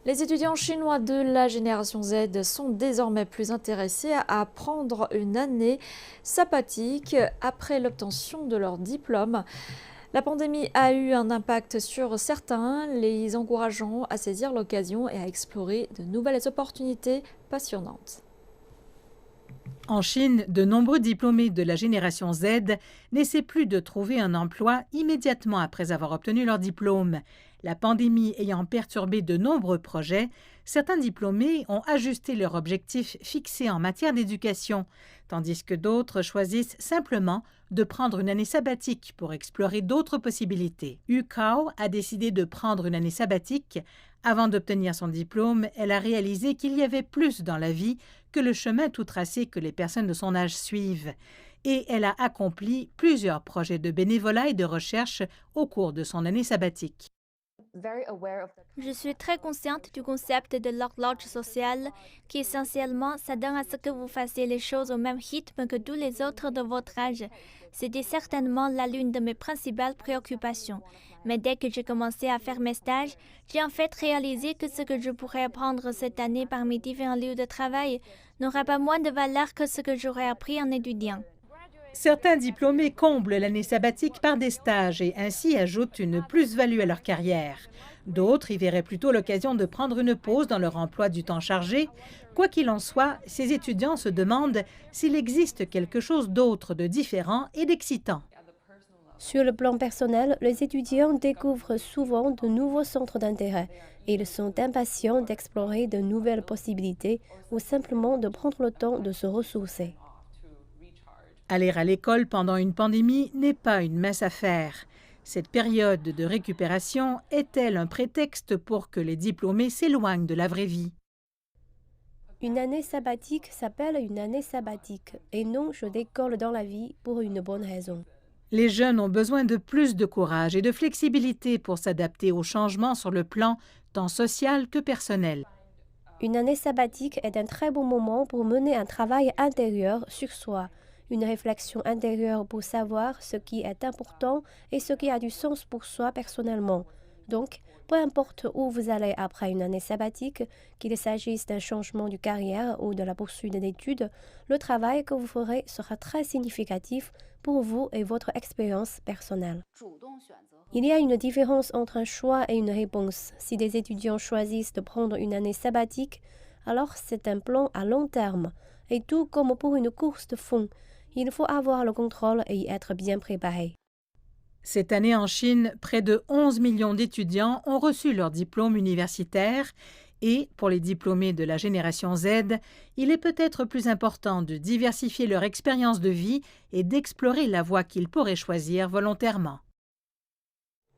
Les étudiants chinois de la génération Z sont désormais plus intéressés à prendre une année sabbatique après l'obtention de leur diplôme. La pandémie a eu un impact sur certains, les encourageant à saisir l'occasion et à explorer de nouvelles opportunités passionnantes. En Chine, de nombreux diplômés de la génération Z n'essaient plus de trouver un emploi immédiatement après avoir obtenu leur diplôme. La pandémie ayant perturbé de nombreux projets, certains diplômés ont ajusté leurs objectifs fixés en matière d'éducation, tandis que d'autres choisissent simplement de prendre une année sabbatique pour explorer d'autres possibilités. Yu Kao a décidé de prendre une année sabbatique. Avant d'obtenir son diplôme, elle a réalisé qu'il y avait plus dans la vie que le chemin tout tracé que les personnes de son âge suivent. Et elle a accompli plusieurs projets de bénévolat et de recherche au cours de son année sabbatique. Je suis très consciente du concept de l'horloge sociale qui essentiellement s'adonne à ce que vous fassiez les choses au même rythme que tous les autres de votre âge. C'était certainement l'une de mes principales préoccupations. Mais dès que j'ai commencé à faire mes stages, j'ai en fait réalisé que ce que je pourrais apprendre cette année par mes différents lieux de travail n'aura pas moins de valeur que ce que j'aurais appris en étudiant. Certains diplômés comblent l'année sabbatique par des stages et ainsi ajoutent une plus-value à leur carrière. D'autres y verraient plutôt l'occasion de prendre une pause dans leur emploi du temps chargé. Quoi qu'il en soit, ces étudiants se demandent s'il existe quelque chose d'autre de différent et d'excitant. Sur le plan personnel, les étudiants découvrent souvent de nouveaux centres d'intérêt. Ils sont impatients d'explorer de nouvelles possibilités ou simplement de prendre le temps de se ressourcer. Aller à l'école pendant une pandémie n'est pas une mince affaire. Cette période de récupération est-elle un prétexte pour que les diplômés s'éloignent de la vraie vie? Une année sabbatique s'appelle une année sabbatique et non je décolle dans la vie pour une bonne raison. Les jeunes ont besoin de plus de courage et de flexibilité pour s'adapter aux changements sur le plan tant social que personnel. Une année sabbatique est un très bon moment pour mener un travail intérieur sur soi, une réflexion intérieure pour savoir ce qui est important et ce qui a du sens pour soi personnellement. Donc, peu importe où vous allez après une année sabbatique, qu'il s'agisse d'un changement de carrière ou de la poursuite d'études, le travail que vous ferez sera très significatif pour vous et votre expérience personnelle. Il y a une différence entre un choix et une réponse. Si des étudiants choisissent de prendre une année sabbatique, alors c'est un plan à long terme. Et tout comme pour une course de fond, il faut avoir le contrôle et y être bien préparé. Cette année en Chine, près de 11 millions d'étudiants ont reçu leur diplôme universitaire et, pour les diplômés de la génération Z, il est peut-être plus important de diversifier leur expérience de vie et d'explorer la voie qu'ils pourraient choisir volontairement.